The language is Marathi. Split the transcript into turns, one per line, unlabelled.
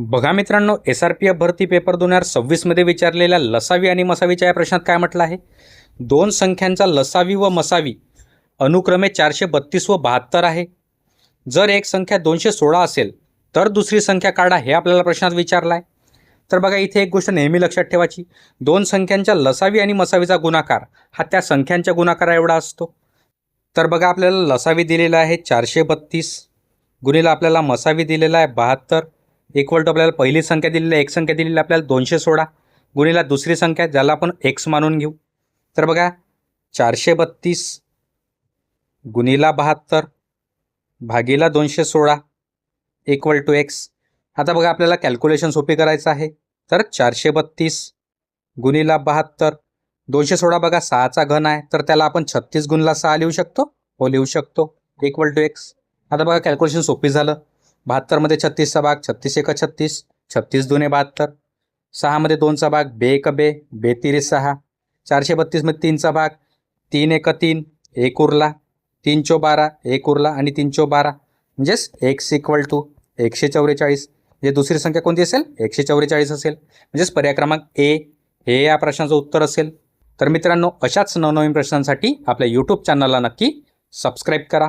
बघा मित्रांनो, SRPF भरती पेपर 2026 मध्ये विचारलेल्या लसावी आणि मसावीच्या या प्रश्नात काय म्हटलं आहे? दोन संख्यांचा लसावी व मसावी अनुक्रमे 432 व 72 आहे. जर एक संख्या 216 असेल तर दुसरी संख्या काढा, हे आपल्याला प्रश्नात विचारलं आहे. तर बघा, इथे एक गोष्ट नेहमी लक्षात ठेवायची, दोन संख्यांच्या लसावी आणि मसावीचा गुणाकार हा त्या संख्यांच्या गुणाकारा एवढा असतो. तर बघा, आपल्याला लसावी दिलेला आहे 432 गुणिले आपल्याला मसावी दिलेला आहे 72 इक्वल टू आपल्याला पहिली संख्या दिलेली आहे, एक संख्या दिलेली आहे आपल्याला 216 गुणिले दुसरी संख्या ज्याला आपण x मानून घेऊ. तर बघा, 432 गुणिले 72 भागिला 216 इक्वल टू x. आता बघा, आपल्याला कॅल्क्युलेशन सोपी करायचं आहे. तर 432 गुणिले 72 216 बघा 6चा घन आहे, तर त्याला आपण 36 गुणिले 6 लिहू शकतो. हो, लिहू शकतो इक्वल टू x. आता बघा, कॅल्क्युलेशन सोपी झालं. 72 मध्ये 36चा भाग, 36 एक 36, 36 दुने 72, 6 मध्ये 2चा भाग, 2 एक 2, 2 तिरी 6, 432 मध्ये 3चा भाग, 3 एक 3, 1 उरला, 3 चो 12, 1 उरला आणि 3 चो 12, म्हणजेच x इक्वल टू 144. म्हणजे दुसरी संख्या कोणती असेल? 144 असेल. म्हणजेच पर्याय क्रमांक ए हे या प्रश्नाचं उत्तर असेल. तर मित्रांनो, अशाच नवनवीन प्रश्नांसाठी आपल्या यूट्यूब चॅनलला नक्की सबस्क्राईब करा.